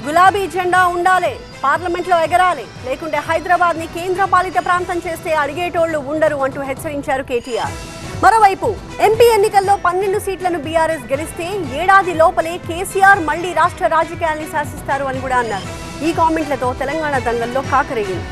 గులాబీ జెండా ఉండాలి, పార్లమెంట్లో ఎగరాలి, లేకుంటే హైదరాబాద్ ని కేంద్ర పాలిత ప్రాంతం చేస్తే అడిగేటోళ్లు ఉండరు అంటూ హెచ్చరించారు కేటీఆర్. మరోవైపు ఎంపీ ఎన్నికల్లో 12 సీట్లను బీఆర్ఎస్ గెలిస్తే ఏడాది లోపలే కేసీఆర్ మళ్లీ రాష్ట్ర రాజకీయాల్ని శాసిస్తారు అని కూడా అన్నారు. ఈ కామెంట్లతో తెలంగాణ దంగల్లో కాకరేగింది.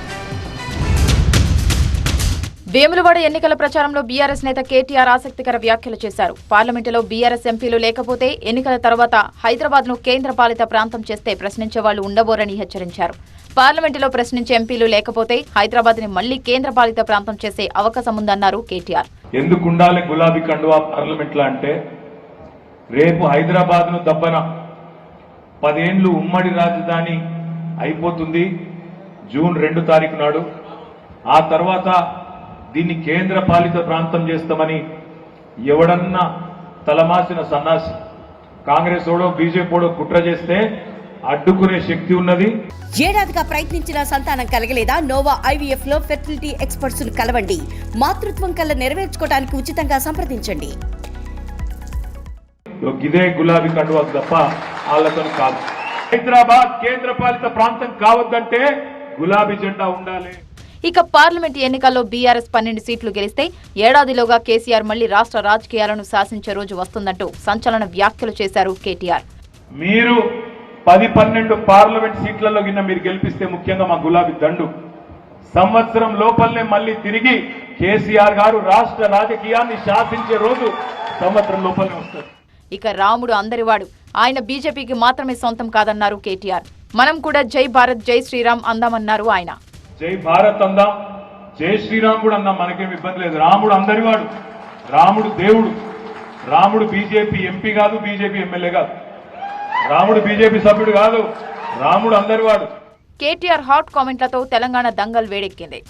వేములవాడ ఎన్నికల ప్రచారంలో బీఆర్ఎస్ నేత కేటీఆర్ ఆసక్తికర వ్యాఖ్యలు చేశారు. పార్లమెంటులో బీఆర్ఎస్ ఎంపీలు లేకపోతే ఎన్నికల తర్వాత హైదరాబాద్ ను కేంద్ర పాలిత ప్రాంతం చేస్తే ప్రశ్నించే వాళ్లు ఉండబోరని హెచ్చరించారు. పార్లమెంటులో ప్రశ్నించే ఎంపీలు లేకపోతే హైదరాబాద్ ని మళ్లీ కేంద్ర పాలిత ప్రాంతం చేసే అవకాశం ఉందన్నారు కేటీఆర్. ఎందుకు ఉండాలి గులాబీ కండువా పార్లమెంట్ లో అంటే, రేపు హైదరాబాద్ ను దబ్బన 10 ఏళ్లు ఉమ్మడి రాజధాని అయిపోతుంది జూన్ 2 తారీఖు నాడు. ఆ తర్వాత దీన్ని కేంద్ర పాలిత ప్రాంతం చేస్తామని ఎవడన్నా తలమాసిన సన్నాసి కాంగ్రెస్ ఓడో బీజేపీడో కుట్ర చేస్తే అడ్డుకునే శక్తి ఉన్నది. ఏడాదిగా ప్రయత్నించిన సంతానం కలగలేదా? నోవా ఐవీఎఫ్ లో ఫెర్టిలిటీ ఎక్స్పర్ట్స్ ను కలవండి. మాతృత్వం కల్లా నెరవేర్చుకోవడానికి ఉచితంగా సంప్రదించండి. ఇదే గులాబీ కండువా తప్ప వాళ్ళతో కాదు. హైదరాబాద్ కేంద్ర పాలిత ప్రాంతం కావద్దంటే గులాబీ జెండా ఉండాలి. ఇక పార్లమెంట్ ఎన్నికల్లో బీఆర్ఎస్ 12 సీట్లు గెలిస్తే ఏడాదిలోగా కేసీఆర్ మళ్లీ రాష్ట్ర రాజకీయాలను శాసించే రోజు వస్తుందంటూ సంచలన వ్యాఖ్యలు చేశారు కేటీఆర్. మీరు 10-12 పార్లమెంట్ సీట్లలో గిన్న మీరు గెలిపిస్తే, ముఖ్యంగా మా గులాబీ దండు, సంవత్సరం లోపలనే మళ్లీ తిరిగి కేసీఆర్ గారు రాష్ట్ర రాజకీయాన్ని శాసించే రోజు సంవత్సరం లోపలనే వస్తుంది. ఇక రాముడు అందరివాడు, ఆయన బీజేపీకి మాత్రమే సొంతం కాదన్నారు కేటీఆర్. మనం కూడా జై భారత్ జై శ్రీరామ్ అందామన్నారు ఆయన. జై భారత్ అందాం, జై శ్రీరామ్ కూడా అందాం, మనకేం ఇబ్బంది లేదు. రాముడు అందరివాడు, రాముడు దేవుడు. రాముడు బీజేపీ ఎంపీ కాదు, బీజేపీ ఎమ్మెల్యే కాదు, రాముడు బీజేపీ సభ్యుడు కాదు, రాముడు అందరివాడు. కేటీఆర్ హాట్ కామెంట్లతో తెలంగాణ దంగల్ వేడెక్కింది.